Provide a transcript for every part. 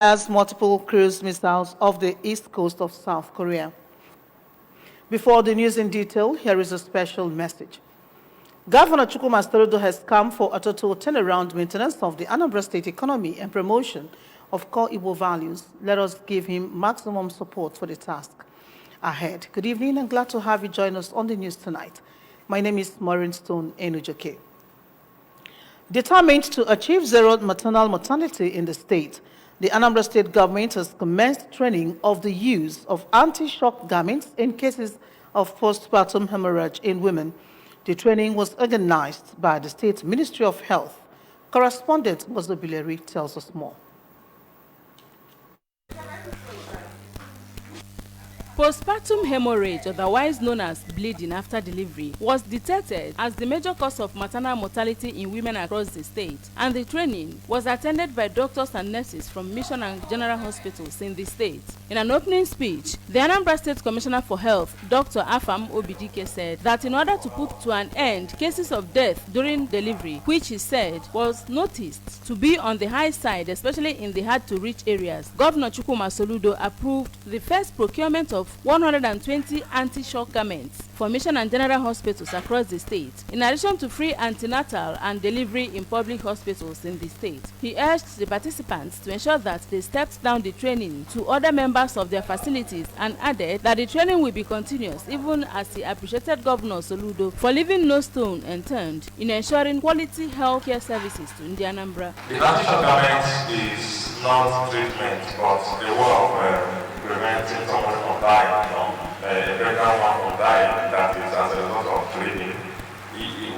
As multiple cruise missiles off the east coast of South Korea. Before the news in detail, here is a special message. Governor Chukwuma Soludo has come for a total turnaround maintenance of the Anambra State economy and promotion of core Igbo values. Let us give him maximum support for the task ahead. Good evening and glad to have you join us on the news tonight. My name is Maureen Stone Enujoke. Determined to achieve zero maternal mortality in the state, the Anambra State government has commenced training of the use of anti-shock garments in cases of postpartum hemorrhage in women. The training was organized by the State Ministry of Health. Correspondent Mozobileri tells us more. Postpartum hemorrhage, otherwise known as bleeding after delivery, was detected as the major cause of maternal mortality in women across the state, and the training was attended by doctors and nurses from Mission and General Hospitals in the state. In an opening speech, the Anambra State Commissioner for Health, Dr. Afam Obidike, said that in order to put to an end cases of death during delivery, which he said was noticed to be on the high side, especially in the hard-to-reach areas, Governor Chukwuma Soludo approved the first procurement of 120 anti-shock garments for Mission and General Hospitals across the state, in addition to free antenatal and delivery in public hospitals in the state. He urged the participants to ensure that they stepped down the training to other members of their facilities and added that the training will be continuous, even as he appreciated Governor Soludo for leaving no stone unturned in ensuring quality health care services to Anambra. The anti-shock garment is not treatment, but a way of preventing someone from dying, a pregnant one from dying, that is as a result of bleeding.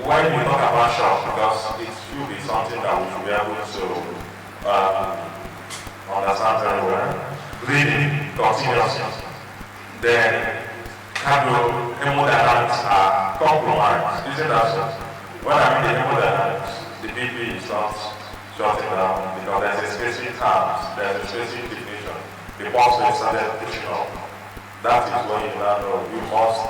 When we talk about shock, because it should be something that we should be able to understand very well, bleeding continuously, then hemodynamics are compromised. Isn't that so? When I mean the hemodynamics, the BP is not shutting down because there's a specific time, there's a specific definition. The pulse rate started pushing up. That is when you know you must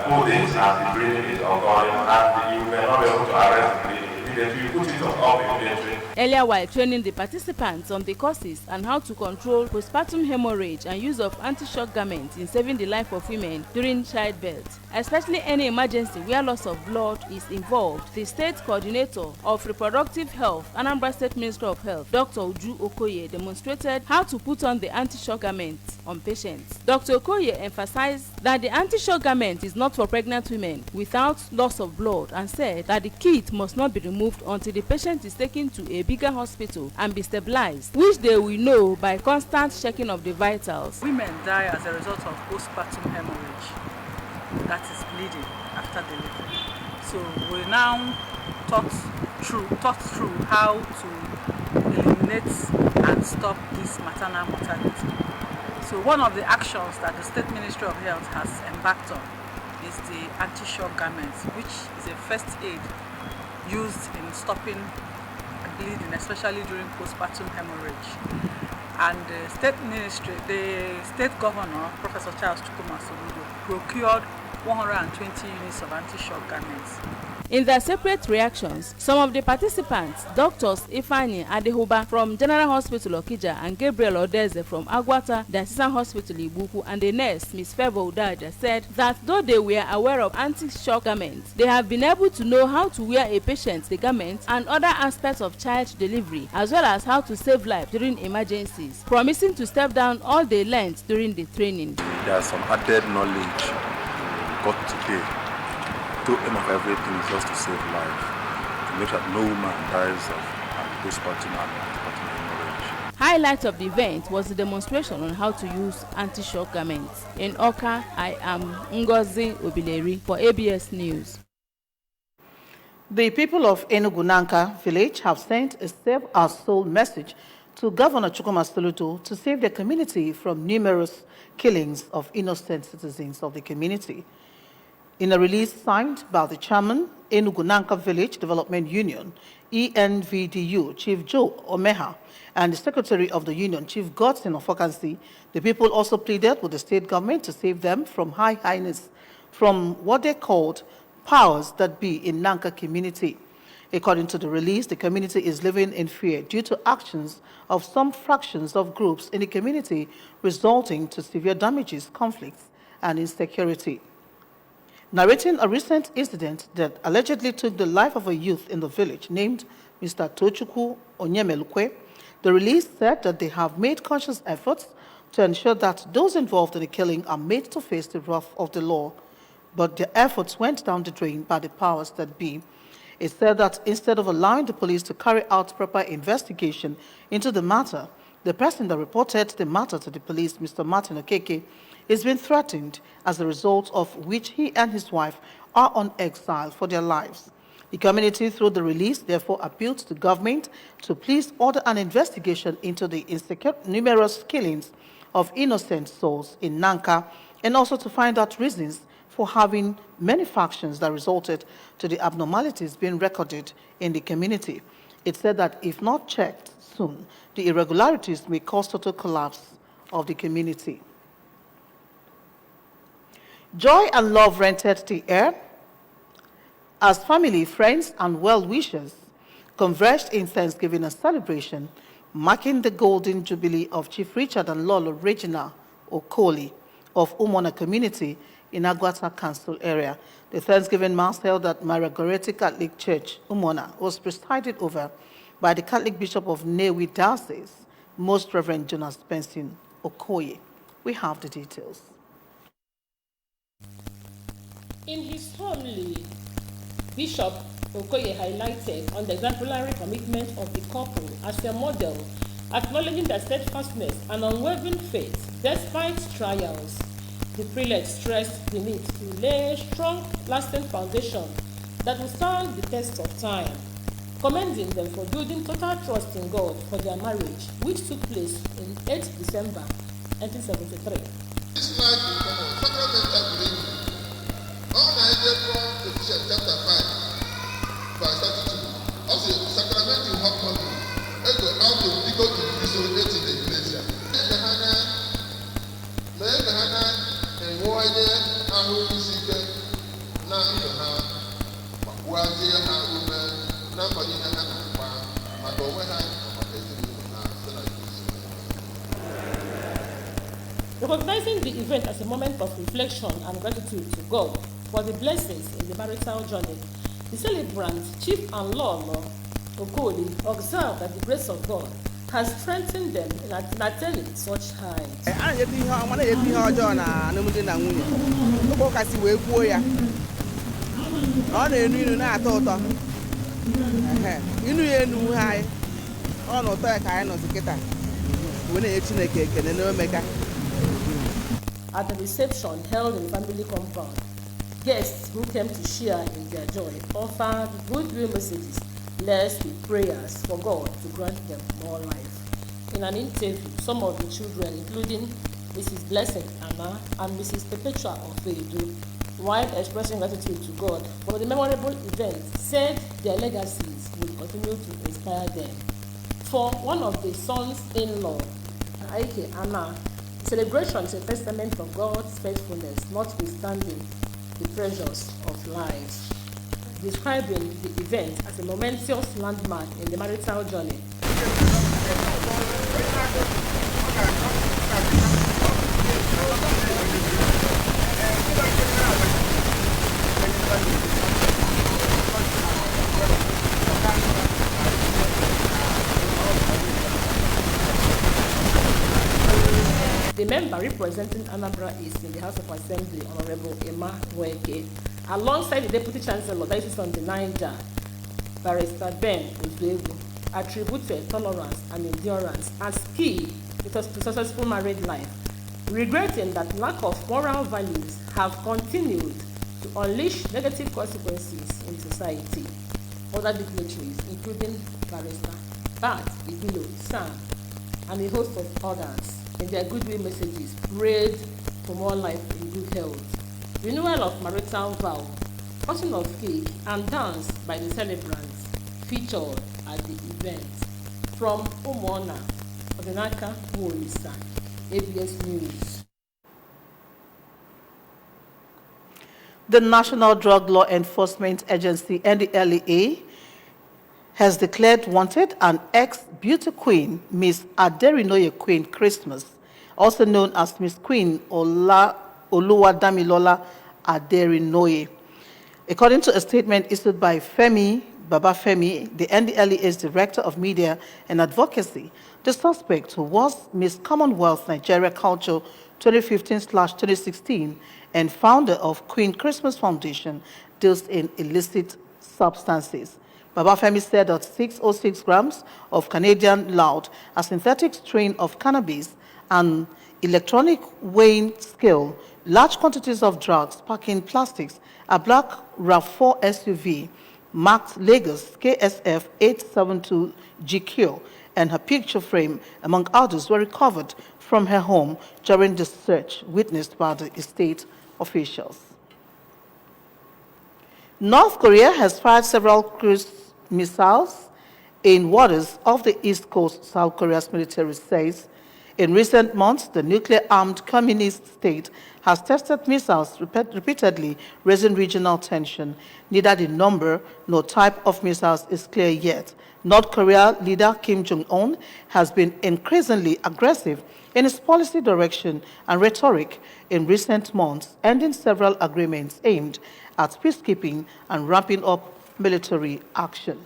put it and the breathing is ongoing, and you may not be able to arrest the breathing immediately. You put it up immediately. Earlier, while training the participants on the causes and how to control postpartum hemorrhage and use of anti-shock garments in saving the life of women during childbirth, especially any emergency where loss of blood is involved, the state coordinator of reproductive health, Anambra State Ministry of Health, Dr. Uju Okoye, demonstrated how to put on the anti-shock garments on patients. Dr. Okoye emphasized that the anti-shock garment is not for pregnant women without loss of blood and said that the kit must not be removed until the patient is taken to a bigger hospital and be stabilized, which they will know by constant checking of the vitals. Women die as a result of postpartum hemorrhage, that is bleeding after delivery. So we now thought through how to eliminate and stop this maternal mortality. So one of the actions that the State Ministry of Health has embarked on is the anti-shock garments, which is a first aid used in stopping bleeding, especially during postpartum hemorrhage. And the state governor, Professor Charles Chukwuma Soludo, procured 120 units of anti-shock garments. In their separate reactions, some of the participants, Doctors Ifani Adehuba from General Hospital Okija and Gabriel Odeze from Agwata Diocesan Hospital Ibuku, and the nurse, Ms. Favour Udaja, said that though they were aware of anti-shock garments, they have been able to know how to wear a patient the garment and other aspects of child delivery, as well as how to save life during emergencies, promising to step down all they learned during the training. There is some added knowledge we got today. The aim of everything is just to save life, to make sure that no woman dies of postpartum hemorrhage. Highlight of the event was the demonstration on how to use anti-shock garments. In Oka, I am Ngozi Obileri for ABS News. The people of Enugu-Nanka village have sent a Save Our Soul message to Governor Chukwuma Soludo to save the community from numerous killings of innocent citizens of the community. In a release signed by the chairman, Enugu-Nanka Village Development Union, ENVDU, Chief Joe Omeha, and the secretary of the union, Chief Godson Ofokansi, the people also pleaded with the state government to save them from High Highness, from what they called powers that be in Nanka community. According to the release, the community is living in fear due to actions of some fractions of groups in the community, resulting to severe damages, conflicts, and insecurity. Narrating a recent incident that allegedly took the life of a youth in the village named Mr. Tochukwu Onyemelukwe, the release said that they have made conscious efforts to ensure that those involved in the killing are made to face the wrath of the law, but their efforts went down the drain by the powers that be. It said that instead of allowing the police to carry out proper investigation into the matter, the person that reported the matter to the police, Mr. Martin Okeke, is being threatened, as a result of which he and his wife are on exile for their lives. The community, through the release, therefore appealed to the government to please order an investigation into the numerous killings of innocent souls in Nanka, and also to find out reasons for having many factions that resulted to the abnormalities being recorded in the community. It said that if not checked soon, the irregularities may cause total collapse of the community. Joy and love rented the air as family, friends, and well-wishers converged in Thanksgiving and celebration, marking the golden jubilee of Chief Richard and Lolo Regina Okoli of Umona community in Agwata Council area. The Thanksgiving Mass held at Maria Goretti Catholic Church, Umona, was presided over by the Catholic Bishop of Nnewi Diocese, Most Reverend Jonas Benson Okoye. We have the details. In his homily, Bishop Okoye highlighted on the exemplary commitment of the couple as a model, acknowledging their steadfastness and unwavering faith despite trials. The prelate stressed the need to lay strong, lasting foundation that will stand the test of time, commending them for building total trust in God for their marriage, which took place in 8 December 1973. This night will come on sacramental believing. All Nigeria from Ephesians chapter 5, verse 32. Also, sacramental hot money. Ego out of legal to disobey in the iglesia. Mehana and Woye Ahu Sike na ha Wazi ha ume na Madina ha Magowe ha Recognizing the event as a moment of reflection and gratitude to God for the blessings in the marital journey, the celebrant, Chief and Lolo Okoli, observed that the grace of God has strengthened them in attaining such heights. At the reception held in the family compound, guests who came to share in their joy offered goodwill messages laced with prayers for God to grant them more life. In an interview, some of the children, including Mrs. Blessing Anna and Mrs. Perpetua Ofedu, while expressing gratitude to God for the memorable event, said their legacies will continue to inspire them. For one of the sons-in-law, Aike Anna, the celebration is a testament of God's faithfulness, notwithstanding the pressures of life, describing the event as a momentous landmark in the marital journey. The member representing Anambra East in the House of Assembly, Honorable Emma Weke, alongside the Deputy Chancellor, Diocese of the Niger, Barrister Ben Uzuegu, attributed tolerance and endurance as key to successful married life, regretting that lack of moral values have continued to unleash negative consequences in society. Other dignitaries, including Barrister Bat Ibilo Sam, and a host of others, in their goodwill messages, prayed for more life in good health, renewal of marital vow, cutting of cake, and dance by the celebrants featured at the event. From Umona, Odinaka Mwolisa, ABS News. The National Drug Law Enforcement Agency, NDLEA, has declared wanted an ex-beauty queen, Miss Aderinoye Queen Christmas, also known as Miss Queen Oluwadamilola Aderinoye. According to a statement issued by Femi Babafemi, the NDLEA's Director of Media and Advocacy, the suspect, who was Miss Commonwealth Nigeria Culture 2015/2016 and founder of Queen Christmas Foundation, deals in illicit substances. Babafemi said that 606 grams of Canadian loud, a synthetic strain of cannabis, an electronic weighing scale, large quantities of drugs, packing plastics, a black RAV4 SUV marked Lagos KSF 872 GQ, and her picture frame, among others, were recovered from her home during the search witnessed by the state officials. North Korea has fired several cruise missiles in waters off the east coast, South Korea's military says. In recent months, the nuclear-armed communist state has tested missiles repeatedly, raising regional tension. Neither the number nor type of missiles is clear yet. North Korea leader Kim Jong-un has been increasingly aggressive in his policy direction and rhetoric in recent months, ending several agreements aimed at peacekeeping and ramping up military action.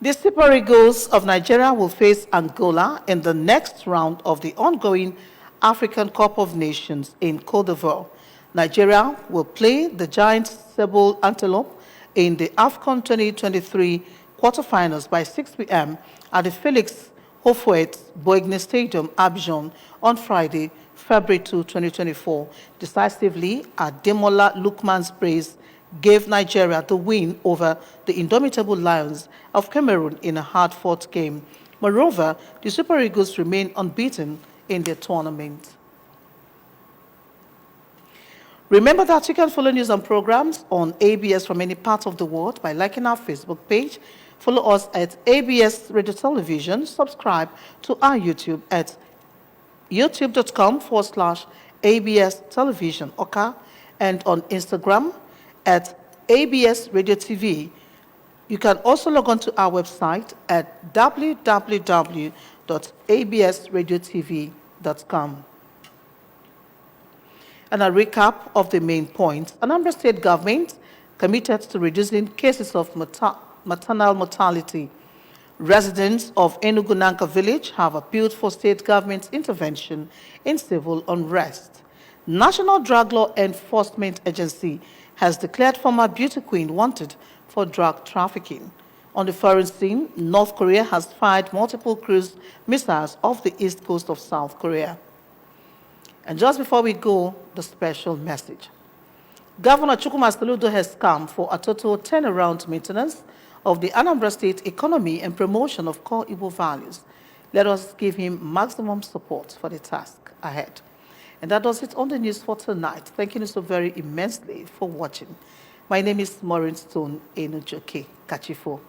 The Super Eagles of Nigeria will face Angola in the next round of the ongoing African Cup of Nations in Côte d'Ivoire. Nigeria will play the giant Sable Antelope in the AFCON 2023 quarterfinals by 6 p.m. at the Felix Houphouët-Boigny Stadium, Abidjan, on Friday, February 2, 2024. Decisively, Ademola Lookman's brace gave Nigeria the win over the indomitable Lions of Cameroon in a hard-fought game. Moreover, the Super Eagles remain unbeaten in their tournament. Remember that you can follow news and programs on ABS from any part of the world by liking our Facebook page. Follow us at ABS Radio Television. Subscribe to our YouTube at youtube.com/ABS Television, okay? And on Instagram at ABS Radio TV. You can also log on to our website at www.absradiotv.com. And a recap of the main points. Anambra State government committed to reducing cases of maternal mortality. Residents of Enugu Nanka village have appealed for state government's intervention in civil unrest. National Drug Law Enforcement Agency has declared former beauty queen wanted for drug trafficking. On the foreign scene, North Korea has fired multiple cruise missiles off the east coast of South Korea. And just before we go, the special message. Governor Chukwuma Soludo has come for a total turnaround maintenance of the Anambra State economy and promotion of core Igbo values. Let us give him maximum support for the task ahead. And that does it on the news for tonight. Thank you so very immensely for watching. My name is Maureen Stone Enujoke Kachifo.